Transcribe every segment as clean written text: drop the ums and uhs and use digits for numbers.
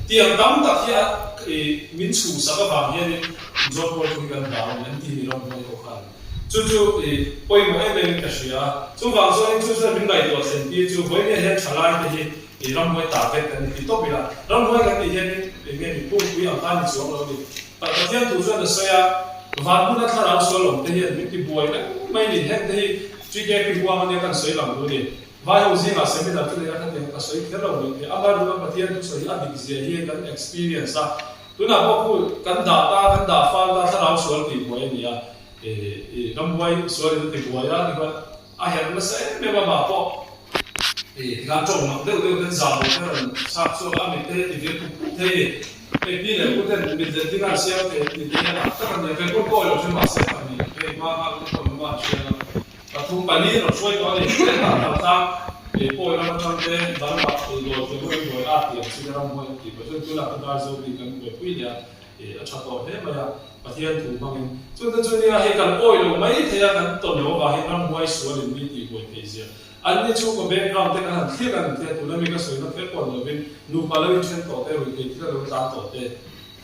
tiang dam tak hi min chu sa ka bang hian job role tu kan dawn an ti ni rom mo ko khan chu poi mo em ka sia chu wang so in chu sa min gai to sen ti chu hoi ne he thalai te hi ram mo ta pet kan ti to bila ram mo kan ti hian nge ni pu pu ang kan chu lo ni pa hian tu so na sa ya van bu na thara so lo te hian mi ti boy na mai ni he te chi ke pi huwa man kan soi lam du ni vai ho zinga seminar tu le kan te ka soi ke lo ni aba ru pa tian tu soi adik zia hi kan experience a tu na bo ku kan da fa da thara so ti boy ni ya ram boy so ri ti boy ya ni ba a hian na sa me ba ma po ga chong ma de kan za mo kan sa so a mi te ti ku te ni le ku te mi de ti na sia te ni te na ta kan ne ko ko lo se ma se ka ni ma ko ma sia na ta thum pa ni ro soi ko ni ta ta po ram chang te dan ba lo te ko ko a ti si ram mo ti ko tu la ta zo ni kan ko pi ya a cha to he ma ya pa thian thu bangin chu ni a he kan oi lo mai the ya kan to lo ba he ram mo ai so ni mi ti ko te sia an ni chu ko background te kan thia kan te tu la mi ka soi na pe ko lo bin nu pa lo chen to te ro te ti la lo ta to te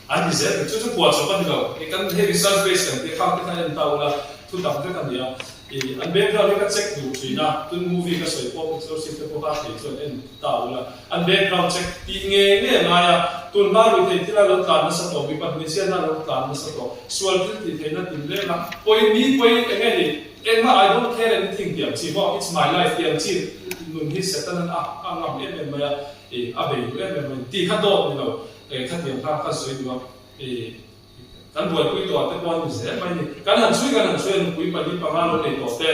an ni se chu ko so pa ni lo e kan he research base kan te kham te kan ta ula tu dam te kan dia an background ka check du china tu movie ka soi pop so si te ko ha te so en ta ula an background check ti nge ma ya tu ma ru te ti la lo ta na sa to bi pa ni sia na lo ta na sa to swal ti te na tin le na poi ni poi nge ni and I don't care anything here. It's my life here. Nun hi setan ang em maya abe em ti kha do ni lo kha tiang kha soi du kan buat kui to te kon se mai ni kan han sui kui pa ni pa ma lo nei to te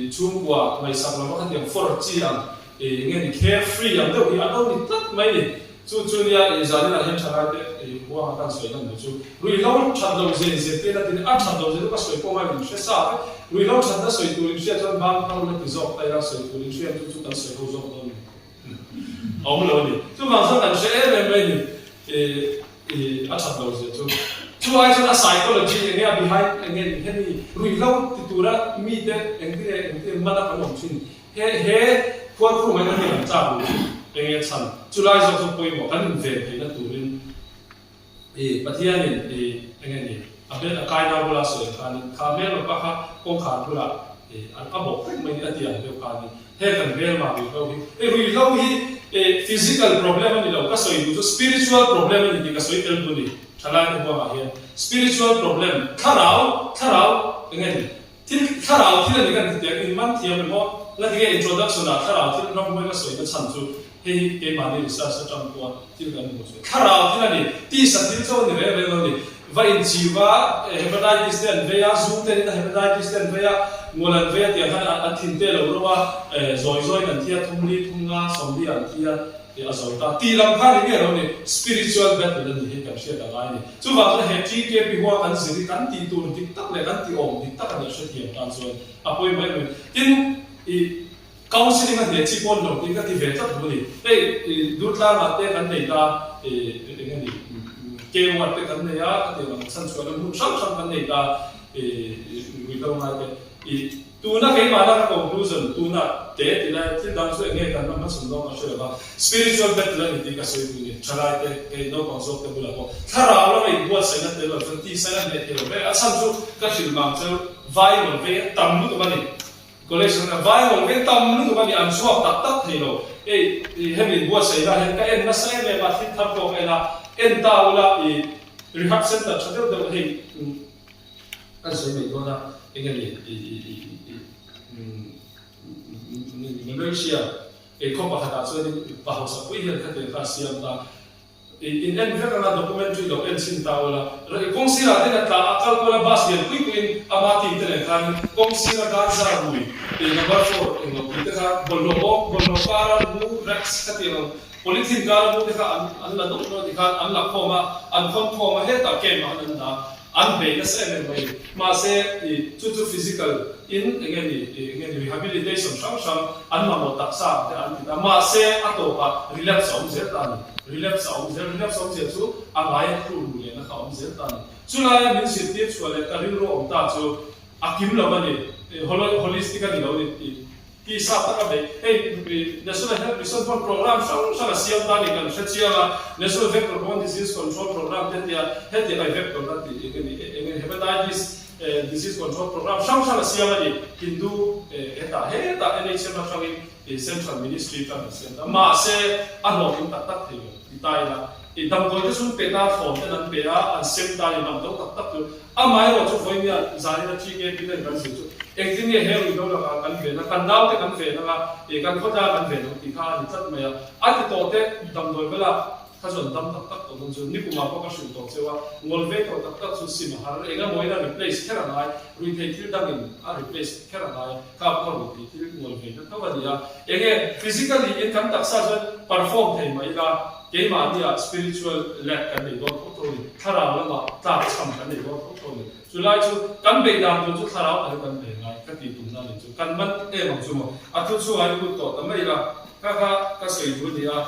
chung kwa mai sak lo kha tiang for chi ang nge ni carefree ang do ni ado ni tak mai ni chu ya zani na hem thara te wa kan soi kan chu rui lo chat lo ze te na tin a chat lo ze ka soi ko mai ni se sa rui lo chat na soi tu ni se chan bang pa lo ti zok tai ra soi tu ni se tu kan soi ho zok do ni ong lo ni chu ma sa kan se em mai ni a chat lo ze chu ai chu na psychology nge a behind nge ni rui lo ti tu ra mi te engti ma na ka lo chin he kwa ku mai na ni cha buenge chan chulai zo to poi mo kan ve pe na turin pathian nienge ni abe kai na bola so kan kha me lo pa kha kong kha bula an ka bo mai ni atia be ka ni he kan ve ma bi ko ri lo hi physical problem ni lo ka so i spiritual problem ni ka so i tel bu ni thala ni bo ma he spiritual problem tharauenge ni tin tharau thil ni kan ti in man thiam mo la ti introduction na tharau thil no mo ka so i chan chu he ke mani research sa chang ko til kan mo so kharau tilani ti sa til so ni re lo ni va in jiwa hepatitis ten ve ya zoom ten na hepatitis ten ve ya molan ve ti han an thin te lo ro wa zoi kan thia thumli thunga somli an thia e azau ta ti lam kha ni ge ro ni spiritual battle ni he kam she da ga ni chu wa so he ti ke bi huwa kan siri kan ti tu tik tak le kan ti om tik tak an she ti tan so apoi mai tin counseling at the chipon no tika ti ve tat buni dutla ma te kan nei ta ngani ke wa te kan nei ya te ma san chwa lu sam kan nei ta wi ta ma te tu na ke ma na conclusion tu na te ti na ti dan so nge kan ma sun do ma so ba spiritual battle ni tika so ni chala te ke no kon so te bula ko thara lo mai bo sa na te lo ti sa na te lo be asam so ka shil ma so vai lo ve tam lu to ba ni collection na vai ho ve tam nu ba ni an swap tak thei lo hemin bua sei da hen ka en na sai me ba thit thap ko ela en ta ula rehab center chadel da hei an sei me do na engani Malaysia ko pa ta so ni pa ho sa pui hen ka te ka siam ta in en ve na documentary do en sin ta ula re kong sira de na ta akal ko la bas gen kui kuin amati te kan kong sira ga za hui number 4 in the ka bollo para bu rex katiro politin ga bu ka an la do no dikha an la khoma an khon khoma he ta ke ma an da an be na se me mai ma se to physical in again rehabilitation sham an ma mo tak sa te an ma se ato pa relapse om ze ta relapse om ze chu angai khu le na ka om ze ta chu la ya min sit ti chu le ka ri ro om ta chu akim lo ba ni holistic ni lo ni ki sa ta ka be national health mission program sang siam ta ni kan chia national vector-borne disease control program he ai vector na ti hepatitis disease control program sang siam ni hindu eta NHM na sang central ministry kan siam ma se ano in tak thei itai la idam ko sun pe na phone nan pe a sem ta ni nam do tak tu amai ro chu foi ni zani na chi ke bin kan su chu ektin ye hel do la kan ve na kan dau te kan ve na kan khota kan ve no ti kha ni chat me a ti to te dam do bela kha zon dam tak to chu ni kuma ko ka su to chewa ngol ve to tak su sim har ega moi na replace khera nai ri the thil dang in a replace khera nai ka ko ri thil ngol ve ta ba dia ege physically in kan tak sa perform thei mai la ke ma dia spiritual lack kan nei do ko to ni thara la ma ta cham kan nei do ko to ni July chu kan be dam chu thara a kan be ngai ka ti tum na ni chu kan man e ma chu mo a tu chu ai ku to ta mai la ka sei du dia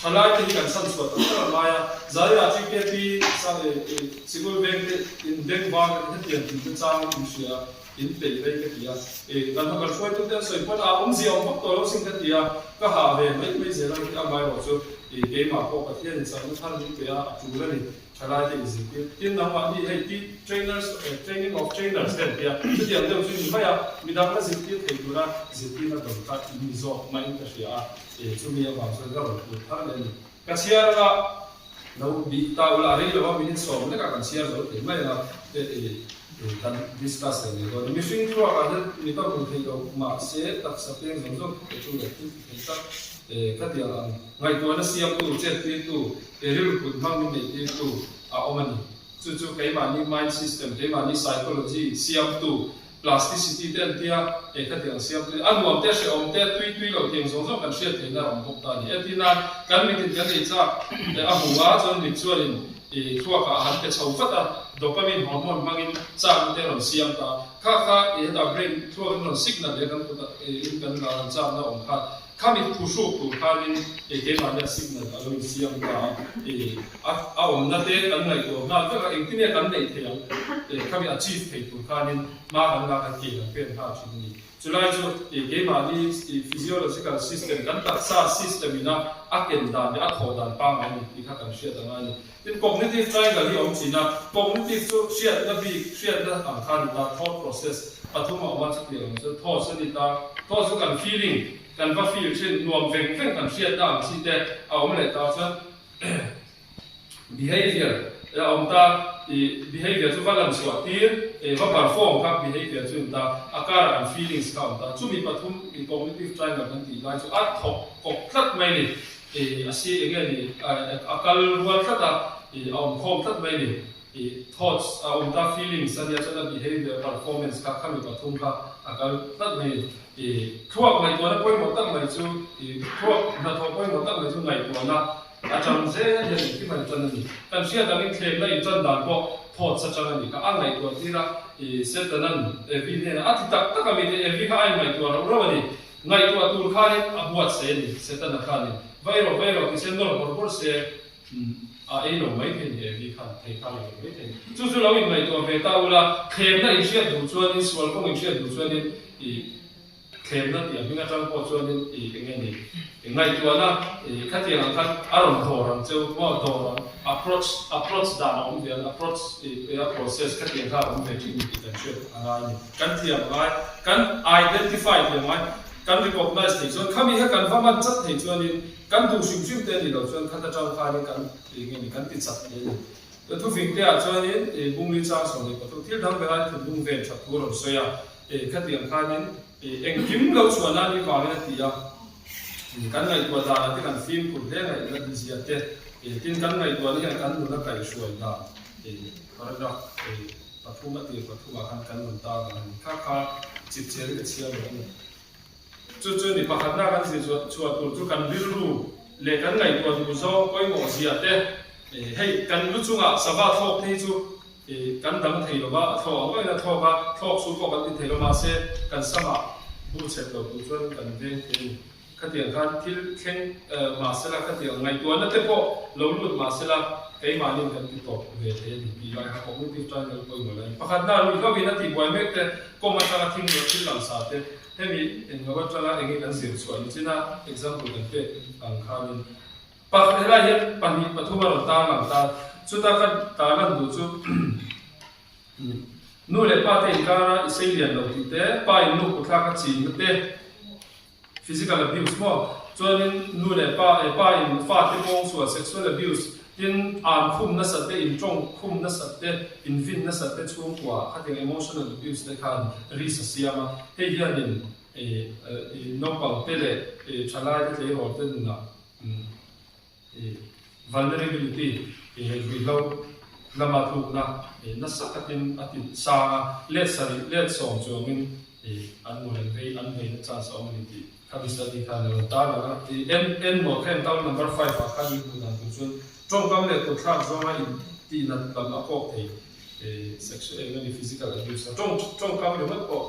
Halai ti kan san suat ta ma ya zaria chi ke ti sa sigul bank in bank ba ka ti ti chang tu sia in pe ve ke ti ya kan ka shoi tu ten soi pa a zi om to lo sing ka ti ya ka ha ve mai ze la ki a mai ro chu ke ma ko ka tian sa nu than ni pe ya chu la ni Halai ti zi ke tin na ma ni hei ti training of trainers ten ya ti ya de chu ni ba ya mi da ka zi ti thei tu la zi ti na do ka ni zo mai ka sia chu mi ya ba so ga ro tu tha le ni ka sia ra no bi ta la re lo ba mi ni so ne ka kan sia zo te mai na kan discuss ni do mi sing tu a ga ni ta ko thei do ma se tak sa pe zo zo ke chu le ti ta ka ti ala ngai to na siam tu che ti tu ri ku mang ni ti tu a omani chu kai ma ni mind system kai ma ni psychology siam tu plasticity ten tia ka ti ang siam tu an nuam te se om te tui lo tiang zo zo kan sia te na om bok ta ni etina kan mi tin kan ni cha a huwa chon ni chualin thua ka han te chau fata dopamine hormone mangin chang te ron siam ta kha da brain thua kan signal le kan puta in kan la chang na om kha kami pusuk tu kami ke mana signal kalau siam ka om na te kan ngai ko na ka ingtinia kan nei the kami achieve thei tu kami ma kan la ka ki pen ha chini July chu ke ma ni physiological system kan ta sa system ina aken da ni a tho dan pa ma ni ka kan sia da ni tin cognitive triangle hi om china cognitive chu sia da bi sia da ang khan da thought process pathuma wa chu ti ang chu thought sani ta thought chu kan feeling kan va feel chen nuam veng kan sia da si te a om le ta cha behavior om ta behavior chu valan chwa tir va perform ka behavior chu ta akara and feelings ka ta chu mi pathum cognitive triangle kan ti lai chu a thok kok thlat mai ni asi ege ni akal rual thata om khom thlat mai ni thoughts om ta feelings sadia cha behavior performance ka khami pathum ka akal thlat mai thuak mai to na poi mo tak mai chu thuak na tho poi mo tak mai chu ngai to na a chang se ya ni ki mai chan ni kan sia da min khlem lai chan dan ko thought sa chang ni ka a ngai to tira se tanan vi ne a ti tak tak mi ne vi ha ai mai to ro ni ngai to tur kha ni a buat se ni se tan kha ni vai ro ki se no bor se a ei lo mai the ni vi kha thei kha ni mai the chu lo in mai to ve ta ula khlem na i sia du chuan ni swal ko i sia du chuan ni khlem na ti a minga tang ko chuan ni nge ni ngai to na kha ti ang khan aron thor ang chu mo thor approach da na om ve approach process kha ti kha om ve ti ni kan che anga ni kan ti ang ai kan identify le mai kan recognize thei chuan khami ha kan va man chat thei chuan ni kan du sim te ni lo chuan kha ta chang kha ni kan nge ni kan ti chat ni tu ving te a chuan ni bung li chang so ni ko tu thil dang ve ai tu bung ve chat tu ro so ya kha ti ang kha ni eng kim lo chuan na ni ka ni ti ya kan ngai tua da ti kan film ku le ngai la di sia te tin kan ngai tua ni kan nu na kai suai da para pathuma ti pathuma kan nun ta kan kha chip cher ke chia lo ni chu ni pakhat na kan si chu tu kan biru le kan ngai tua du zo koi mo sia te hei kan lu chunga saba thok thei chu kan dang thei lo ba tho wa na tho ka thok su ko kan ti thei lo ma se kan sama bu che lo tu chuan kan veng te khati ang khan thil thleng masala khati ang ngai tua na te po lo lut masala kai mani kan ti to ve the ni bi lai ha cognitive triangle ko mo lai pakhat na ru ka vi na ti boy mek te ko ma ta thing lo thil lang sa te hemi in ngawat tala engi kan zir chuan china example kan pe ang khanin pa hela hian pani pathuma ro ta lang ta chuta kan ta lan du chu nu le pa te kara iselian lo ti te pa in nu ku thla ka chi te physical abuse mo chuanin nu le pa in fa te mong su sexual abuse tin an khum na sa te in chong khum na sa te in vin na sa te chung kwa khating emotional abuse te khan ri sa siama he hianin no pa te le chalai te le ho te na vulnerability we lo lama thu na na sa katin atin sa let song chongin an mo len vei an vei na cha sa omni ti study khan lo ta na en mo khem taw number 5 a khan ni na tu chun trong kam le to thak zoma in ti na lam a kok thei sexual and physical abuse trong kam le mat ko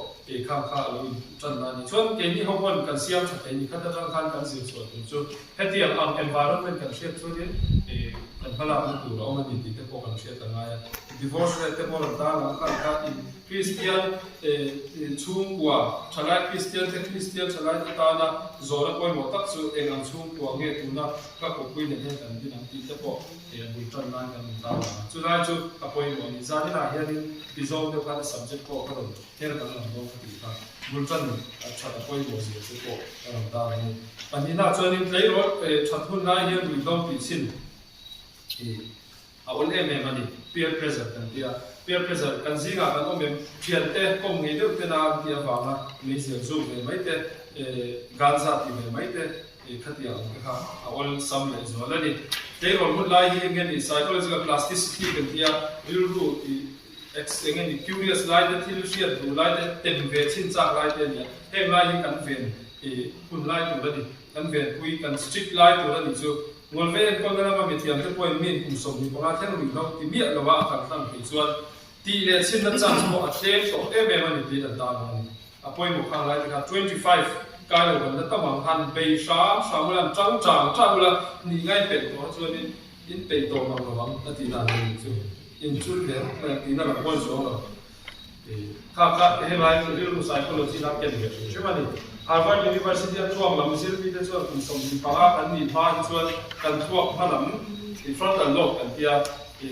kham kha lo chan na ni chon ke ni hobon kan siam cha te ni khata tang khan kan sil so tu chu heti am environment kan share chu ni kan phala tu ro ma ni ti te ko kan share ta nga ya divorce rate mo ta na kha in Christian chung wa chala Christian chala ta na zora koi mo tak chu engam chung wa nge tu na ka ko pui ne ne kan din am ti te po bul tran na kan ta chu lai chu apoi mo ni za ni na hian bizong de kan subject ko ka ro her kan na do ti ka bul tran cha ta poi mo ji chu ko ram ta ni pani na chu ni play ro thathun na hian wi dom ti sin a ol em mani peer pressure kan tia peer pressure kan zinga kan omem thian te kom ngi de te na tia wa ma ni se zu me mai te ganza ti me mai te khatia ka a ol sam le zo la ni te ro mun lai hi ngen ni psychological plasticity kan tia ru ex ngen curious lai de thil shia du lai de te ve chin cha lai te ni he lai hi kan ven kun lai tu la ni kan ven pui kan strict lai tu la ni chu ngol ve ko na ma mi tiam te point min kum som ni pa thang ri no ti mi la wa kan thang ti chuan ti le chin na chang mo a tlem so e me ma ni ti da ta na a point mo khang lai ka 25 ka lo kan ta mang han be sha mo lam chang la ni ngai pe ko chuan in pe to ma lo wang ta ti na ni chu in chu le ti na la ko so lo ka he lai ko ru psychology na ke ni chu ma ni Harvard University at Chuang Lam Silvi the Chuang in some Para and the Pan Chuan can talk Panam in front of Lok and Tia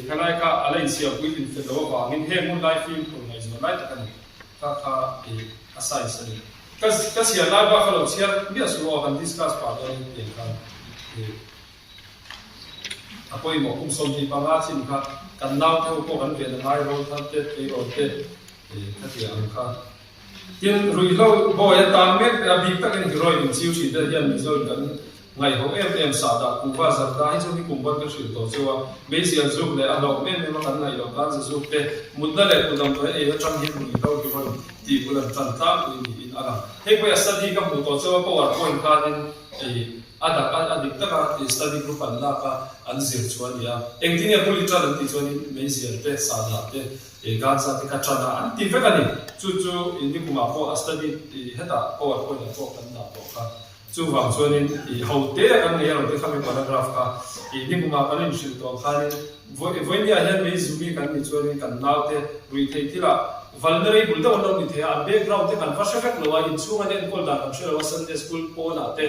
Kanaka Alaisia within Fedova in Hemun Life Film from Nigeria Light and Kaka a size. Because here, live Buffalo here, yes, we all can discuss part of a poem of Kumsoni Palatin can now tell Pohan and I wrote that they wrote it. Katia Anka. Tin rui lo boy ta met a big ta kan roi in chiu chi da yan mi zo kan ngai ho em sa da ku va za da hi chu ni kum ban ka shi to chewa me si an zuk le a lo me ma kan ngai lo kan zuk te mudda le ku dam e chang hi rui lo ki ban ti ku lan chan ta ku ni in ala he ko study ka mu to chewa PowerPoint ka den adik ta ka study group an la ka an zir chuan ya engineer ku li tra dan ti chuan me si an pe sa da te ganza te ka chana an ti ve ka ni chu ni kuma ko study heta PowerPoint la to kan da to ka chu wang chuan in ho te kan ngai ro te khami paragraph ka ni kuma kan in shil to khan voi ni a hian me zumi kan ni chuan kan nau te rui thei tila vulnerable da on ni the a background te kan va shafek lo wa in chu man en kol da kan shela Sunday school po na te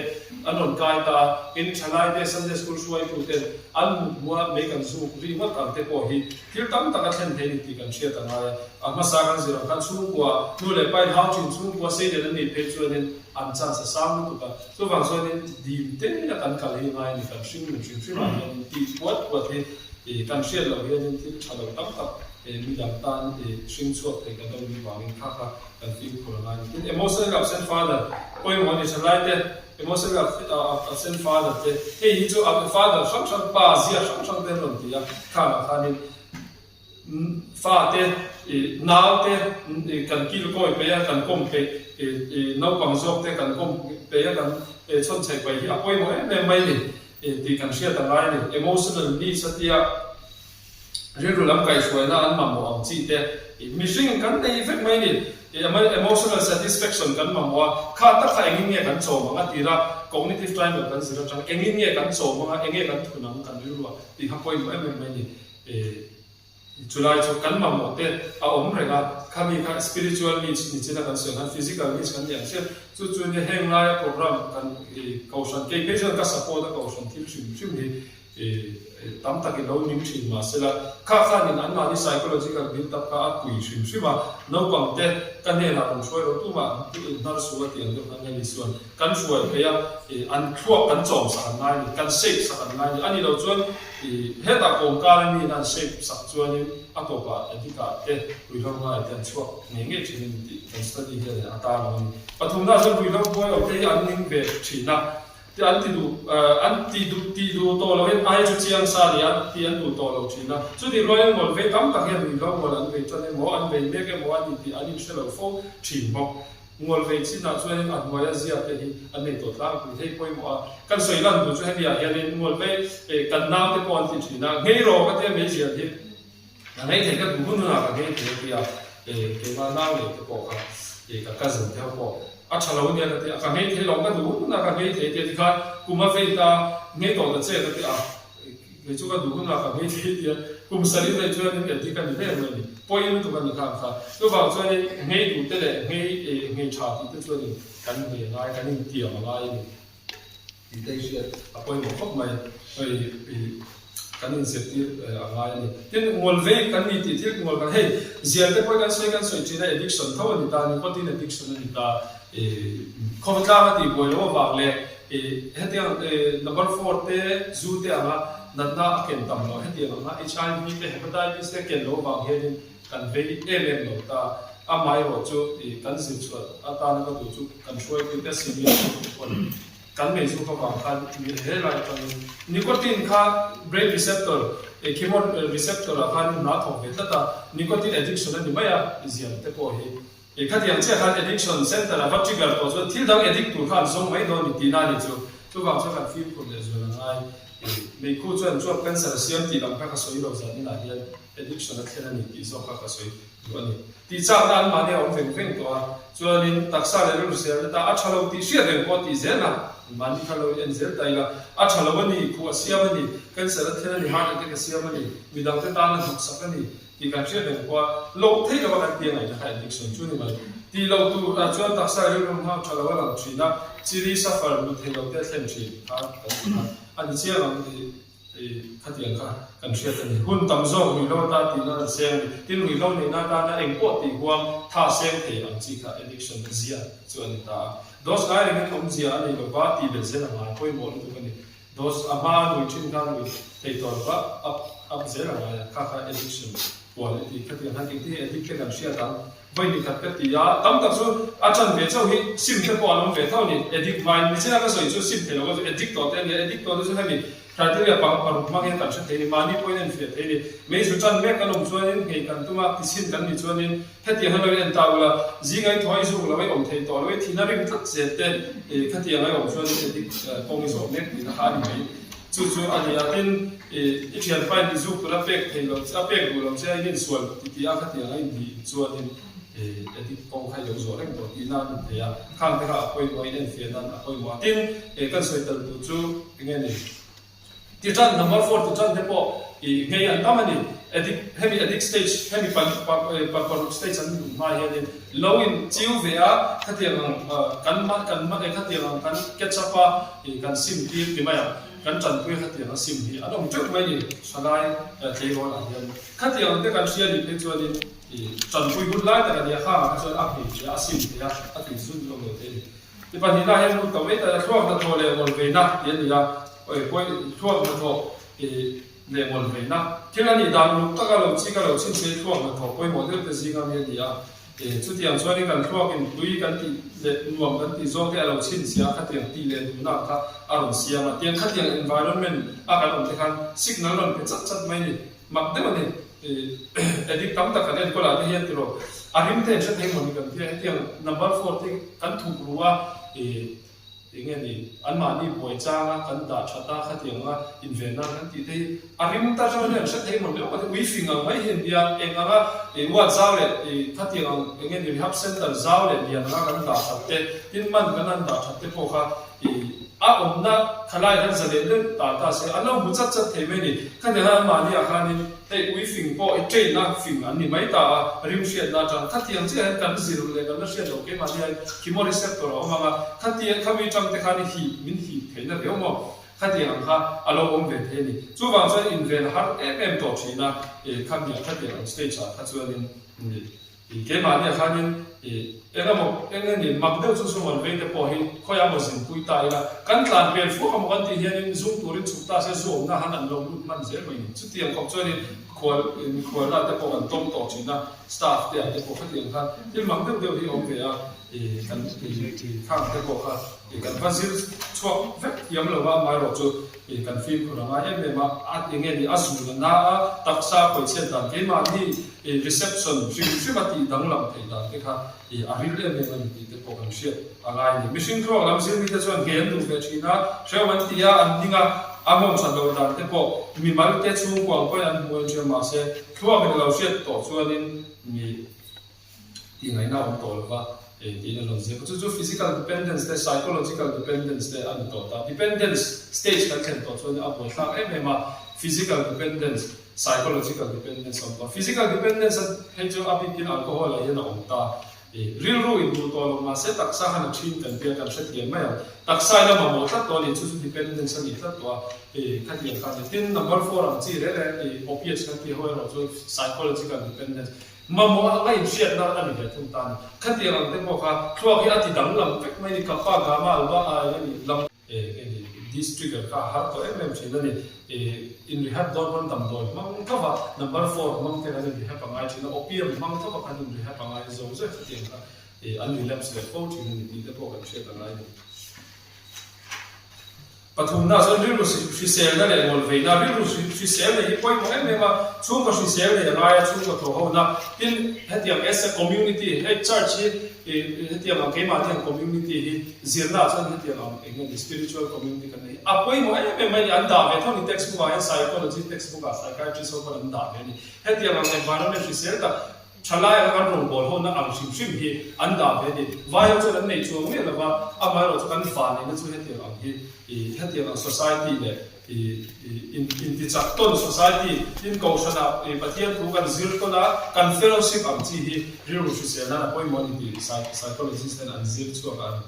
anon kai ta in thalai te Sunday school shuai tu te an muwa me kan su ri ma kan te po hi til tam ta ka thlen the ni ti kan shia ta na a ma sa kan zira kan su kwa nu le pai how chin su kwa se de ni pe chuan in an chan sa sam tu ka so wang so ni di te ni kan kal hi mai ni kan shin ni shin ma ni ti what he kan shia lo hi ni ti chalo tam ta mi dam tan shin chuak te ka do ni wang in kha kan fi ko la ni emotional absent father koi mo ni salai te emotional absent father te hey hi chu ab father shang pa zia shang te ron ti ya kha ni fa te now te kan kil koi pe ya kan kom pe no pang zok te kan kom pe ya kan chon chai pai hi apoi mo em mai ni ti kan share ta lai ni emotional needs atia riru lam kai shoi na an ma mo ang chi te missing kan nei effect mai ni emotional satisfaction kan ma mo kha ta kha engin nge kan chaw ma ti ra cognitive triangle kan zira chang engin nge kan chaw ma enge kan thunam kan riru ti ha poi mo em mai ni July cho kan ma mo te a om renga khami kha spiritual needs ni china kan se han physical needs kan yang se chu ni heng lai program kan kausan ke patient ka support ka kausan thil chim ni tam tak lo nim thin ma sela kha ni an ma ni psychological build up ka pui shim ma no bang te kan ne na on shoi ro tu ma nar su wa tiang do kan ni suan kan suai pe ya an thuak kan chom sa nai ni kan shape sa kan nai ni ani lo chuan he ta kom ka ni nan shape sak chuan ni atopa etika te ruilong ngai ten chuak nge thin ti kan study he ata lo ni pathum na so ruilong boy o te an ning ve thina ti ti du to lo he ai chu chiang sa ni an ti an du to lo thina chu ti royal mol ve kam tak he ruilong mol an ve chuan mo an ve me ke mo an ti an ni shelo fo thin mo ngol ve chi na chuan an moya zia te hi an nei to tlang ku thei poi mo kan soi lan du chu he ya hian ngol ve kan na te kon ti thina ngei ro ka te me zia hi ngay thấy cái bún nó là cái cái mà nào để cái bộ cái dần theo bộ à chả lâu nha cái ngay thấy lòng cái bún nó là ngay thấy thì cái cũng mà phải ta ngay tổ là chơi cái cái chỗ cái bún là ngay thấy thì cũng xử lý lại cho nên cái cái này là mình bôi nó tụi mình làm sao cứ vào cho nên ngay đủ thế này ngay chả thì cho nên cái này lại cái này tiền mà lại thì đây là bôi một khóc mày rồi kan in set ti angai ni tin ngol ve kan ni ti thil ngol kan hey zial te poi kan soi china addiction thaw ni ta ni kotin addiction ni ta covid la ti boi lo wa le hetiang number 4 te zu te ama natna ken tam lo hetiang ma HIV te hepatitis te ken lo wa he ni kan ve elem lo ta amai ro chu kan si chu ata na ka tu chu kan shoi ti te si ni kan me su ka wa kan mi he la kan nicotine kha brain receptor chemo receptor khan na thong ve ta nicotine addiction ni maya ziam te ko he khatiang che khan addiction center a trigger to so thil dang addict tu khan song mai do ni tina ni chu wa cha khan feel ko le zo na ai me ku chuan chu cancer siam ti lam ka soi ro zan ni na hian addiction a thena ni ti so ka soi ani ti cha dan ma ne om veng to chuan in taksa le ru se ta a chalo ti sia den ko ti zena mani khalo en zel taila a chalawani khu asiamani cancer thena ni ha ke asiamani midang te tan hok sakani ti kan che den kwa lo thei lo kan tiang ai ha addiction chu ni mai ti lo tu a chuan taksa le ru ha chalawala china chiri suffer lu thei lo te thlem chi ha ani chia lam khatiang kha kan che tan hun tam zo ri lo ta ti na seng tin ri lo ni na ta na eng ko ti huam tha seng thei ang chi kha addiction zia chuan ta dos guy ring kom zia ani lo ba ti be zena ma koi mo lu tu ni dos ama lu chin kan lu thei tor ba up zena ma kha addiction quality khatiang han ti addiction kan sia ta vai ni khat ka ti ya tam tak so a chan ve chau hi sim the ko alom ve thau ni addict mind ni chena ka soi chu sim the lo addict to te ni addict to chu ha ni criteria pa ma nge kan che mani point and fit ni me su chan me kan om chuan he kan tuma tisin kan ni chuan in heti han lo en ta la zingai thoi zu la wai om thei to lo thina ring thak che te khati ngai om chuan ni kong ni zo me ni ha ni mai chu ani ya tin thian pai ni zu kula pek thei lo cha pek bu lo cha yin sual ti a khati ngai ni chuan in edit kong khai lo zo reng to ti na ni ya khang te ha koi moi en fian nan koi mo tin kan soi tal tu chu nge ni ti chan number 4 ti chan te po ngai an tamani heavy addict stage heavy par stage an ma he low in chiu ve a khatiang kan ma khatiang kan ketchapa kan sim ti maya kan chan pui khatiang sim hi adong chuk mai ni salai thei ro la hian khatiang te kan sia ni pe chuan in chan pui good lai ta ni kha ka chuan a hi a sim ti a ti zun lo lo te ti pa ni la he mu to me ta thok na thole mol ve na yen ya oi poi thok na tho le mol ve na thilani dan lu ta ka lo chi ka lo chin se thok na tho poi mo de te zinga me dia chu tiang chuan kan thok in tui kan ti le nuam kan ti zo ke lo chin sia khatiang ti le na kha aron sia ma tiang khatiang environment a kan om te khan signal ron pe chat chat mai ni mak de ma ni edik tam ta kan ko la de hian ti ro arim te chat he mo ni kan tiang number 4 ti kan thu ruwa nge ni anma ni boi changa kan da thata khatiang a invena kan ti te arim ta jo ne sha thei mo le ma wi finga mai hin dia enga wa zaw le khatiang nge ni rehab center zaw le dia na kan da thatte tin man kan da thatte po kha omna khalai han zalen ta se alo mu chat the me ni khan ha ma ni a khanin te ui fing po e train na fing an ni mai ta rim shet na tang khatiang che kan zero le kan shet lo ke ma ni kimori receptor o ma khatiang khami tang te khani hi min hi theina re mo khatiang kha alo om ve the ni chu wang chuan in ven har em to thina e khami khatiang stage a khachuanin ke ma ni khanin engamo engani magdeu chu chu mon vein te po hi khoya mo sin pui ta ila kan tlan pel fu kam kan ti hian in zoom turin chukta se zo na han an lo lut man zel mai chu tiang kop chuan in khol la te po kan tom to china staff te po khatiang kha til magdeu deu hi om ve a kan khang te po kha kan vasil chok vek yam lo wa mai ro chu kan film ko ma em ma at engeni asu na taksa ko chen dan ke ma ni reception shimati danglam thei da ke kha aril le me man ti te po kan shia angai ni mission tro lam sin mi te chuan gen du ve china shrewan tia an ninga amom san do dan te po mi mal te chu kwang ko an mo je ma se thua ke lo shet to chuan in mi ti ngai na on to wa ti na lo je chu physical dependence te psychological dependence te an to ta dependence stage kan ken to chuan a po thlang em ma physical dependence psychological dependence on physical dependence he jo api kin alcohol a yana on ta real ru in du to ma se taksa han thin kan pia kan set ge ma taksa la ma mo ta to ni chu dependence ani ta to kan ye kan tin number 4 am chi re opiates kan ti ho ro chu psychological dependence ma mo a ngai siat na ani ge thum tan kan ti ram te mo kha thua ki ati dang lam pek mai ni ka pa ga ma ba a ni lam this trigger ka har to em china ni in rehab don ban tam doi mang thava number 4 mang te ani rehab angai china opium mang thava kan in rehab angai zo ze khatiang ka an relapse le ko china ni te po kan che ta ngai pathum na so ri si sel na le mol ve na ri si sel le poi mo em ma chung ko si sel le ngai chung ko to ho na in hetiang as a community he church hetiang ke ma thang community hi zirna chan hetiang engin spiritual community kan nei apoi mo em mai an da ve thoni textbook a psychology textbook a psychiatry so ko an da ve ni hetiang environment si sel ta chalai kan ro bol ho na ang sim hi an da ve ni vai cho an nei chu me la ba amai ro chu kan fa ni na chu hetiang hi hetiang society le in the chakton society in kaushana pathian thu kan zir to na kan fellowship am chi hi riru shi se na poi mon di psychologist and zir chu kan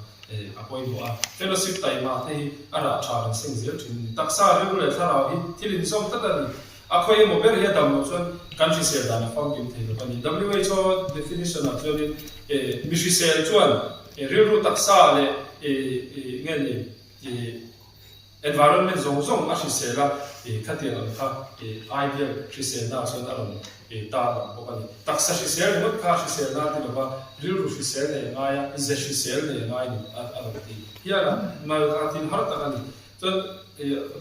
apoi bo a fellowship tai ma thei ara charan sing zir thin taksa regular thara hi thilin som ta da akhoi mo ber ya dam no chon country se da na form kim thei ba ni WHO definition of jonin mi shi se chuan riru taksa le ngani environment zong a shi se la khatiang an kha ideal shi se na so na ron ta ba ba ni taksa shi se mo kha shi se na ti ba riru shi se le nga ya ze shi se le nga ni a ti ya la ma ka tin har ta ni so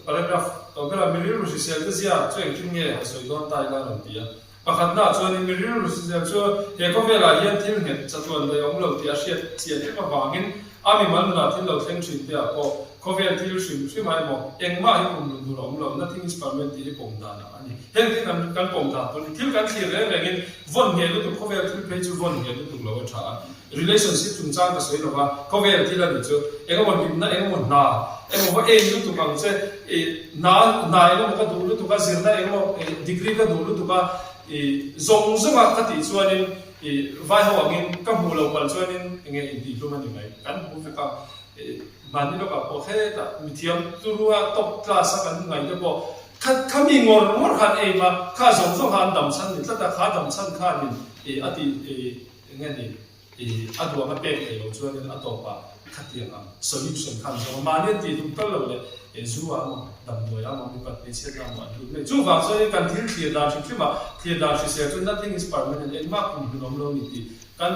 paragraph to gra mi riru shi se de zia chen kin nge ha so don ta la ron ti ya pakhat na so ni mi riru shi se so he ko vela hian thil nge chatuan le ong lo ti a she ti a ma wangin ami man na thil lo thleng thin te a ko Kovian til shim mai mo engma hi kum lu rom lo nothing is permanent hi pom da na ani hen ti kan pom da to til kan thi re ngin von nge lu to Kovian til pe chu von nge lu to lo tha relationship chung chang ka soi lo ba Kovian til ani chu engmo dim na engmo na engmo e lu to kang che na engmo ka du lu to ka zir na engmo degree ka du lu to ka zong zong a khati chuanin vai ho angin ka mu lo pal chuanin nge diploma ni mai kan bu fe ka mani lo ka po he ta mithiam turua top class kan ngai de po khami ngor khan e ma kha zong zong han dam san ni tla kha dam san kha ni ati ngani adwa ma pe ke lo chuan in atopa khatiang am solution khan zo mani ti dum kal lo le zuwa mo dam do ya mo mi pat pe che da mo du me chu wa so kan thil thia da chi ma thia da chi se chu nothing is permanent en ma kum nom lo ni ti kan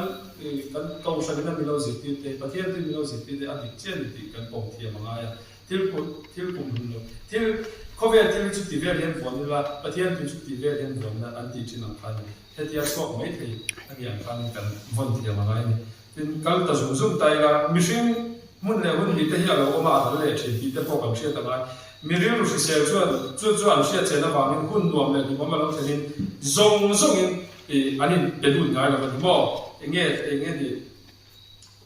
kau shagina milo ziti te pathian ti milo ziti te adik chen ti kan pom thia manga ya til kum lo til Kovian til chu ti ver hen von la pathian ti chu ti ver hen von na anti chin ang khan hetia sok mai thei agian khan kan von thia manga ni tin kal ta zum zum tai la mission mun le hun li te hi lo ma le che ti te po kan che ta ba mi ri ru si se chu an sia che na ba min hun nuam le ni ma lo thenin zong in anin pedun ngai la mo nge di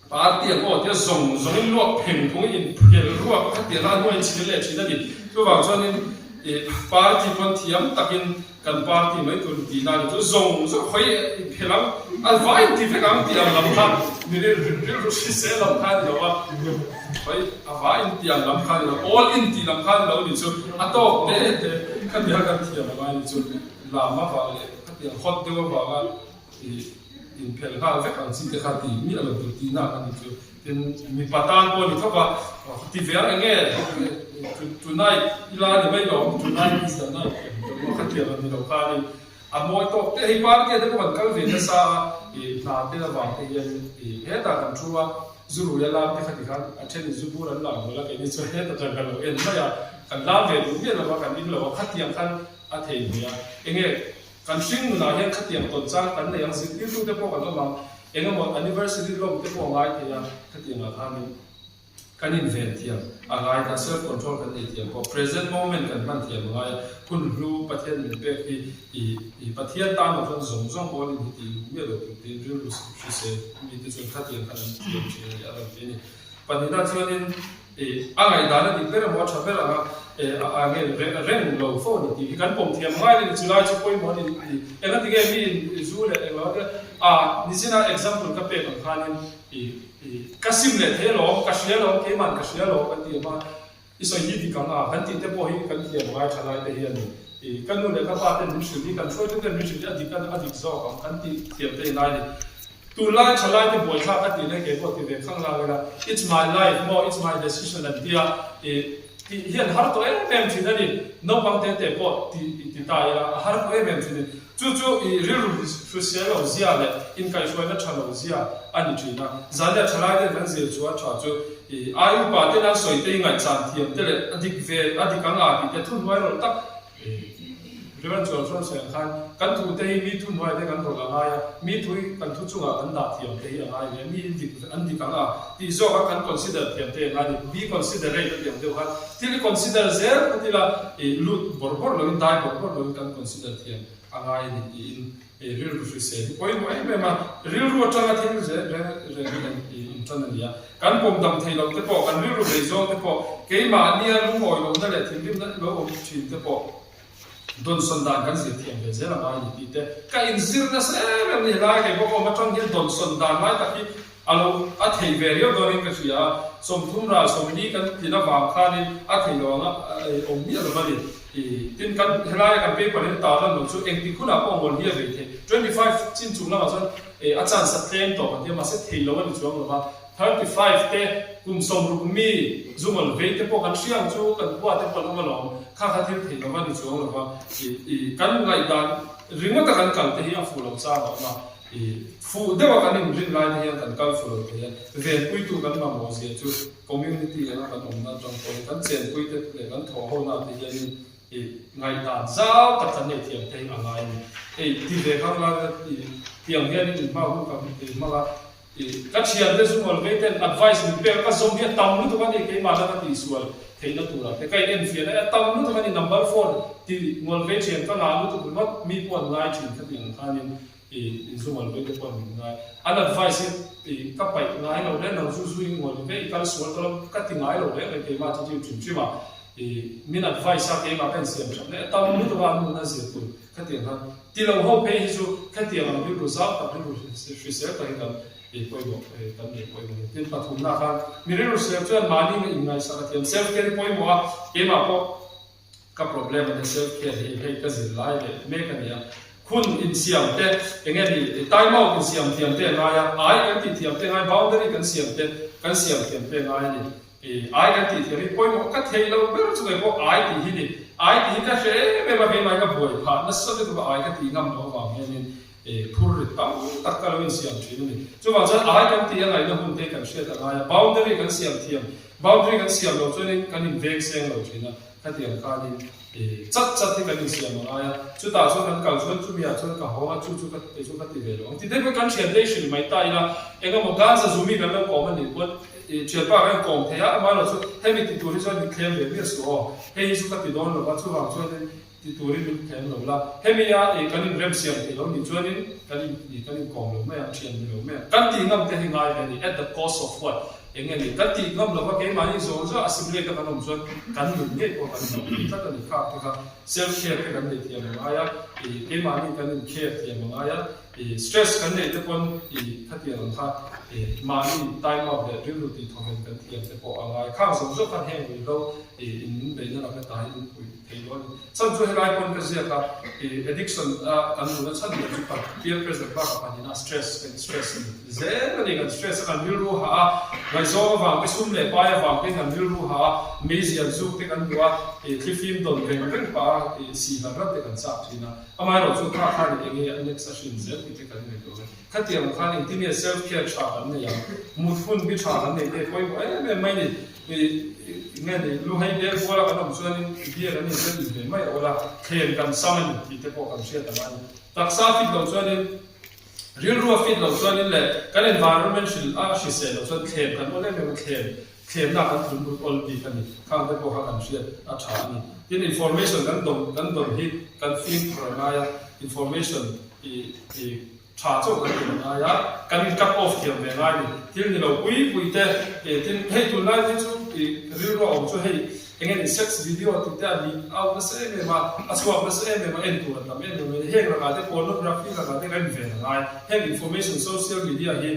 party ko te zong luak pheng thung in phel ruak ka te ran moi chi le chi da ni tu wang chuan in party kon thiam takin kan party mai tu ti na tu zong zo khoi phelang al vai ti fe kam ti am lam khan ni re ru si se lam khan yo wa khoi a vai ti am lam khan all in ti lam khan lo ni chu ato te ka dia kan thiam wa ni chu la ma va le ka dia hot de wa ga in phel ka ve kan si te kha ti mi lo tu ti na kan chu tin mi patan ko ni thoba ti ver nge tonight ila ni mai lo tonight is the night mo ka ti ni lo ka ni a mo to te hi par ke de ko kal ve na sa na te la ba te yen he ta kan chuwa zuru ya la te kha ti kha a chen zu bu ran la mo la ke ni so he ta ta ka lo en ma ya kan la ve du ye la ba kan ni lo kha ti yang kan a the ni ya enge kan sing na he kha ti yang ton cha kan le yang si ti lu te po ka lo ma enge mo anniversary lo te po ngai te ya kha ti nga kha ni kan invent hiam angai ta self control kan hiam ko present moment kan man hiam ngai kun lu pathian min pe i pathian ta no kan zong zong ko ni ti me lo ti ru lu si se mi ti so khat hiam kan hiam chi ya ra ni panina chuanin angai da na ni per mo cha per a nge ren lo fo ni ti kan pom thiam ngai ni chulai chu poi mo ni ena ti ge mi zu le lo ni sina example ka pe kan khanin kasim le thelo kashelo ke man kashelo kan ti ma iso yi di kan a kan ti te po hi kan ti ma thala te hi ani kan no le ka pa te ni shu di kan choi te ni shu di kan adik zo kan ti tiam te nai ni tu la chala te boy kha ka ti le ke po ti ve khang la la it's my life more it's my decision and dia hian har to em thi ni no bang te po ti ta ya har ko em thi ni chu real social lo zia le in kai shoi na chalo zia ani china zalia chala de kan ze chu a cha chu ayu pa te na soi te ngai chan thiam te le adik ve adik anga bi te thun wai ro tak rewan chu so se khan kan tu te mi thun wai te kan ro la ya mi thui kan thu chu ga kan da thiam te ya ai le mi dik an dik anga ti zo ka kan consider thiam te na ni be considerate thiam te ha ti consider zer ti la lut bor lo in dai bor lo kan consider thiam angai ni in real ru se poi mo ai me ma real ru tanga thil je re in tan dia kan pom dam thei lo te po kan real ru be zo te po ke ma nia lu moi lo na le thim lim na lo om chin te po don son dan kan se thiam be ze la mai ni te ka in zir na se me ni la ke ko ma tong hin don son dan mai ta ki alo a thei ve rio don in ka sia som thum ra som ni kan ti na wa kha ni a thei lo na om ni lo ba ni tin kan helai kan pe panin ta ran lo chu eng ti khuna ko ngol hi ve the 25 chin chu na ma chan a chan sa claim to kan ma se thei lo ni chu lo ba 35 te kum som ru mi zumol ve te po kan siang chu kan bua te pa ma lo kha kha thil thei lo ni chu lo ba kan ngai dan ringa ta kan kal te hi a fu lo cha ba ma fu de wa kan in rin lai te kan kal fu lo te ve pui tu kan ma mo se chu community na kan om na jong ko kan chen pui te le kan tho ho na te ya ngai ta zao ta tan ne thiam te angai ni ti ve khang la tiang hian in ma hu ka ma la ka chian te su mol ve ten advice ni pe ka zom dia tam lu to kan ke ma la ti sual thei na tu la te kai en fian a tam lu to kan number 4 ti mol ve chen ka na lu to ma mi pon lai chin ka ting khanin zu mol ve te pon ngai an advice ka pai ngai lo le no su su mol ve ka sual ka ti ngai lo le ke ma ti chim chim ma min advice ke ma pen sem cham ne tam lu to ba nu na ze tu ka ti ha ti lo ho pe hi su ka ti ang bi ru za ta bi ru se se ta hi poi mo kan ne poi mo tin pa thum na khan mirror se chuan mani in ngai sa ka self care poi mo ke ma ko ka problem ne self care he ka zin lai le me ka ne khun in siam te enge ni time out in siam thiam te na ya ai kan ti thiam te ngai boundary kan siam thiam te ngai ni ai kan ti thiam poi mo ka thei lo ber chu ko ai ti hi ni ai ti ka she me ma be mai ka boi pha na so de ko ai ka ti ngam lo wa me ni phur tam tak ka lo in siam thi ni chu wa chan ai kan ti ngai na hun te kan she ta ngai boundary kan siam thiam boundary kan siam lo chu ni kan in vek seng lo thina ka ti ka ni chat ti kan in siam ngai chu ta chu kan kal chu chu bia chu ka ho chu chu ka te chu ka ti ve lo ti de kan chen de shin mai ta ina enga mo gan sa zumi kan ko man ni ko chuyện ba cái công thế á mà nó số hay mình tụi nó cho mình claim về biết số hay số các tụi nó là bắt số vào cho nên tụi mình claim rồi là hay mình cái này rem xiang thì nó mình cho nên cái này công rồi mấy anh chuyện rồi mấy cái gì ngâm thế ngay cái này at the cost of whatอย่างเงี้ยก็ตีงบเราก็เกี่ยมันนี่ส่วนส่วน assimilate กับน้องส่วนการหนุนเนี่ยก็การหนุนถ้ากันนี่ครับที่เขา self care กันเนี่ยที่มันอะไรเกี่ยมันนี่กันนี่ care ที่มันอะไรstress กันเนี่ยที่คนถ้าที่เราถ้ามันนี่ time out เนี่ยเรื่องรูทีนทำกันกันที่จะพออะไรข้างส่วนส่วนกันแห้งอยู่เราอินไปนั่นเราก็ตายอินคุยเรื่องส่วนส่วนหลายคนก็เสียกับ addiction การหนุนชั้นเนี่ยจุด peer pressure บ้างกับนี่นะ stress เป็น stress เจ๊ก็นี่กัน stress กันไม่รู้หาไม่ซอฟวางไปซุ่มเลยป้ายฟังเป็นกันไม่รู้หาไม่เสียจุกเป็นกันตัวที่ฟิล์มโดนเป็นกันป้าสีกันรับเป็นกันสับทีนะอามาเราจุดข้าอย่างเงี้ยอันนี้สักชิ้นเสียที่เป็นกันไม่ตัวขัดเตียงข้าเนี่ยที่เนี่ย self care ชากันเนี่ยมุดฝุ่นพิชากันเนี่ยคอยบอกไม่เนี่ยเนี่ยรู้ให้เด็กพวกเราขนมส่วนนี้เบี้ยกันเนี่ยจะดีเลยไม่เอาละเคลมกันซ้ำมันที่จะพอกันเชื่อแต่มันตักซาฟิตเราส่วนนี้เรื่องรัวฟิตเราส่วนนี้แหละการ environment ชิลชิเซลเราส่วนเคลมกันว่าเรื่องมันเคลมหนักกันถึงบุตรอลดีกันนี่ข้างจะพอกันเชื่ออาชานี่ที่ information กันโดนฮิตกันฟิล์มอะไร information ชาโจ้กันเป็นอะไรกันกับ off เทียมเป็นอะไรที่นี่เราคุยแต่ที่ให้ตัวนั้นที่ช่วยเรื่องเราช่วยให้อย่างเงี้ย sex video ที่แต่ดีเอาไปเสพมาอัศวะไปเสพมาเอ็นตัวทำเอ็นตัวเฮ้ยเราได้ pornography เราได้เรื่องเป็นอะไรให้ information social media ให้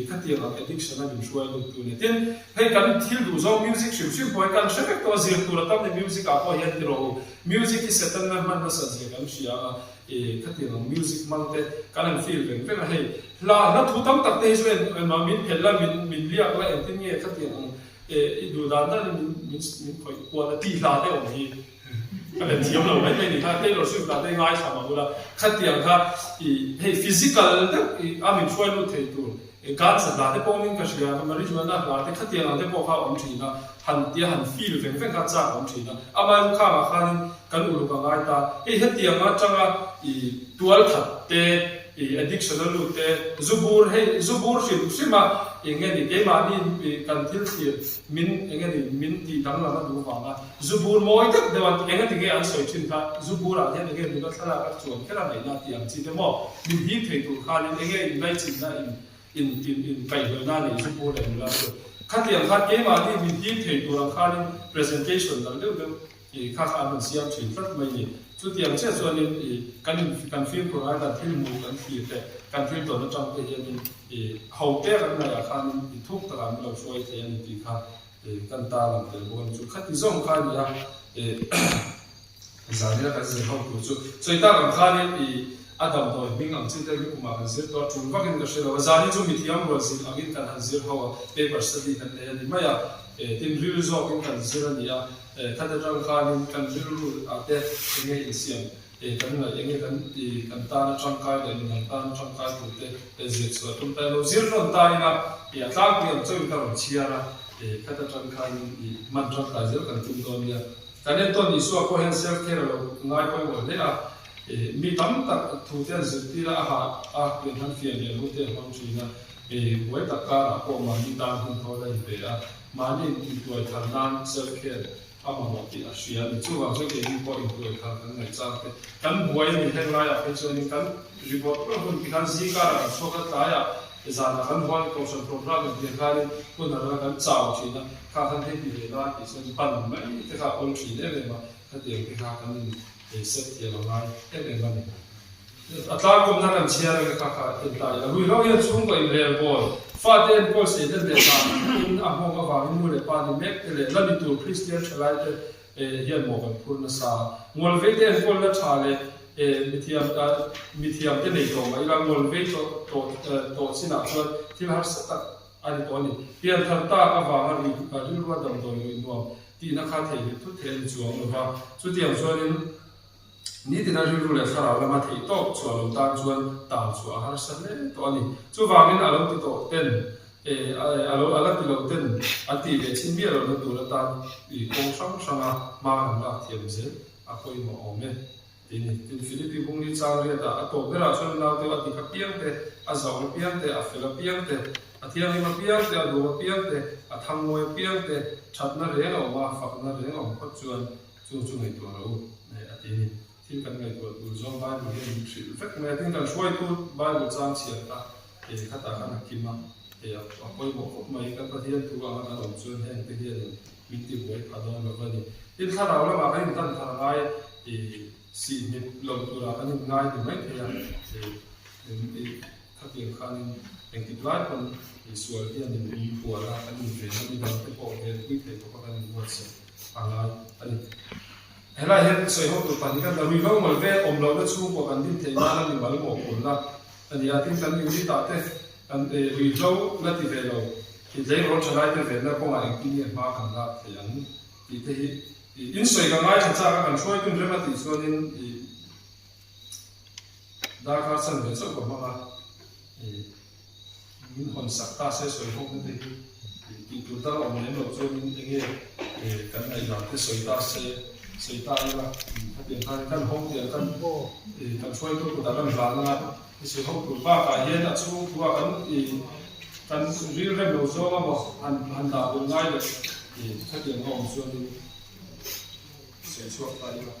ขัดเตียง addiction นั่นช่วยดูตัวเนี่ยที่ให้กันที่ดูจาก music ชิวๆพอกันเชื่อตัวเสียตัวทำใน music อ่ะพอเห็นที่เรา music ที่เสร็จแล้วมันมาสั่งเสียกันเสียขัดเตียง music มันแต่การ feel เป็นให้แล้วทุกทั้งตัดเตะส่วนมันมีเพลย์มีเรียกอะไรที่เนี่ยขัดเตียงดูด้านนั้นมีคอยกลัวตีลาได้ออกทีอะไรที่เราไม่ได้นี่ถ้าเต้เราสู้ลาได้ง่ายสามารถว่าขัดเตียงค่ะให้ฟิสิกอลเนี่ยมีช่วยรู้เท่ตัวการสัตว์ลาได้พวกนี้ก็เชื่อมันไม่ใช่ว่าลาได้ขัดเตียงลาได้พวกเขาอมทีนะหันเตียหันฟีลเป็นการจ้างอมทีนะอามาข้ามาข้านี่กันอุลุกันง่ายตาขัดเตียงมาจังอ่ะตัวขัดเตะaddiction นั่นลูกเตะจูบูร์สิมาอย่างเงี้ยนี่เกมานี่กันที่มินอย่างเงี้ยนี่มินที่ตั้งเราดูฟังอ่ะจูบูร์มอยก็เดี๋ยวอย่างเงี้ยที่เงี้ยอันสวยชินค่ะจูบูร์อะไรอย่างเงี้ยนี่ก็สลากชวนแค่ละไม่น่าที่อย่างที่เดโมมินฮีทให้ตัวข้านี่อย่างเงี้ยไม่ชินนะอินไปเบอร์นั่นเลยจูบูร์อะไรนี่ละขั้นที่อย่างขั้นเกมานี่มินฮีทให้ตัวข้านี่ presentation นั่นเรื่องข้ามันเสียงชินฟัดไม่เนี่ยสุดที่อย่างเช่นส่วนนี้การฟิล์มโปรไวด์ที่มูกันฟิล์มแต่การฟิล์มตัวนั้นจำเป็นยังมีเขาแก้กันในอาคารทุกตารางเราช่วยเทียนที่ค่ะกันตาหลังเดินบนจุดขัดที่ส่งข้านี่นะจากนี้ก็จะเข้าสู่จุดส่วนตาหลังข้านี่อาดัมตัวมิ่งอันที่ได้มีกุมารเสียตัวจุดว่ากันก็เชื่อว่าจากนี้จุดมีที่อันว่าสิ่งอันนี้การหันเสียเขาเปเปอร์สตีกันเลยนี่ไม่อะที่รีวิวก็กันเสียนี่อะถ้าจะจังข้านี่กันรีวิวอาจจะยังไงเสียงกันอะไรยังไงกันตาจังข้าเดินกันตาจังข้าตัวเตะเสียส่วนตุ้มแต่เราเสียตอนตายนะอย่างตาเกี่ยวจุดกันเชียร์นะถ้าจะจังข้านี่มันจังข้าเสียกันตุ้มตัวเนี่ยการเล่นตัวนี้ส่วนคนเห็นเซลล์แค่เราง่ายไปหมดเลยอ่ะมีตั้งแต่ทุกอย่างสุดที่ละเป็นทั้งเฟียเนี่ยรู้แต่ความจริงนะไว้ตะการะพอมามีตามคุณเขาได้เปล่ามานี่ตัวทางด้านเซลล์แค่อามาบอกที่อาเซียนช่วงช่วงที่มีพออินตัวทางนั้นไงจ้ากันบวยมีแค่ไรอ่ะเป็นส่วนนี้กันรีบอร์ตว่าคนที่กันซีการะช่วงก็ตายอ่ะจานกันวันก็ส่วนโปรแกรมเดียวกันคนนั้นกันจ้าวชีนะข้าท่านที่ดีเลยนะที่ส่วนปันไม่ที่ข้าองค์ชีได้เลยมาถ้าเดี๋ยวที่ข้ากันเสร็จเดี๋ยวเราไล่ได้เลยมันอัตรากุมนั่นกันเชียร์เลยข้าเห็นได้แล้ววิโรจน์ช่วงก็อินเรียบอลฟาเดนก็เสียเดินเดินมาอินอาโมกวาอินมูเลปานิเมกเลยแล้วมีตัวคริสเตียนชลายเฮียนโมกันพูดนะสางอลเวเดนก็ละชาเลยมิทียมที่ในตัวไม่ละงอลเวโตสินะส่วนที่หาสตัดอันนี้ตัวนี้เพียงทันตาก็วางรีบรู้ว่าดำตัวอยู่นัวที่นักข่าวเทเลทุกเทเลจวงหรือว่าสุดที่อย่างส่วนนี้นี่ที่น่ารู้เลยสระเรามาที่โต๊ะส่วนเราตั้งส่วนต่างส่วนหาสันเลยตัวนี้ส่วนวางเงินอารมณ์ที่โต๊ะเต้นอารมณ์ที่เราเต้นอันที่เด็กชิ้นเบี้ยเราดูแล้วตั้งโค้งช่างมาหลังเทียมเสร็จอาคุยมาออกเนี่ยทีนี้ที่ฟิลิปปินส์พวกนี้จ้างเรียกแต่ตัวเวลาส่วนเราที่ว่าที่ขับเพียงแต่อาจจะเพียงแต่อาเฟลเพียงแต่อา ที่ยังมาเปียกแต่ดูมาเปียกแต่ทำมวยเปียกแต่ชัดนั่นเรื่องออกมาฝักนั่นเรื่องออกก็ชวนไอ้ตัวเราในอาทิตย์ที่กันไอ้ตัวดูจอมบ้านมันเห็นสิฟักแม่ที่กันช่วยตัวบ้านมันสร้างเสียตาข้าตากันกินมาเอาไปบอกมาอีกกันที่ตัวเราเราชวนให้ที่มิติไว้พาดอนแบบนี้ที่ถ้าเราแล้วมาให้ตั้งทางไงสีมิตรเราตัวเราอันนี้ง่ายถึงไหมที่ถ้าเกี่ยวกับอย่างที่ร้านคนส่วนที่อันนี้มีผัวละอันนี้เป็นอันนี้เราไปบอกเรื่องวิธีของการมีวัดเสร็จอะไรอันนี้เห็นไรเห็นสวยห้องตัวปันกันเรามีห้องมันเว้อมเราได้ชูกว่ากันที่เทียนนั่นมีวันหมดคนละอันนี้อาทิตย์กันอยู่ที่ตาเต้อันรีเราและที่เวเราที่เจ้าเราจะได้ที่เวแล้วก็มาอย่างที่นี่มาขันละอย่างที่อินสวยกันง่ายชัดๆกันช่วยคุณเรื่องที่ส่วนนี้ดาร์คสันเวสก็มามีคนสักตาเสียสวยพวกนี้ที่ตัวตาเราเนี่ยเราจะมีอย่างเงี้ยกันในหลังที่สวยตาเสียตาอีกละถ้าเปลี่ยนทางกันห้องเดียวกันช่วยตัวตากันหลังนะที่สวยห้องตัวป้าไปเย็นอ่ะช่วยตัวกันรีเรื่องเราโซ่ก็บอกอันดาบง่ายเลยถ้าเปลี่ยนห้องส่วนนี้เสียช่วงตาอีกละ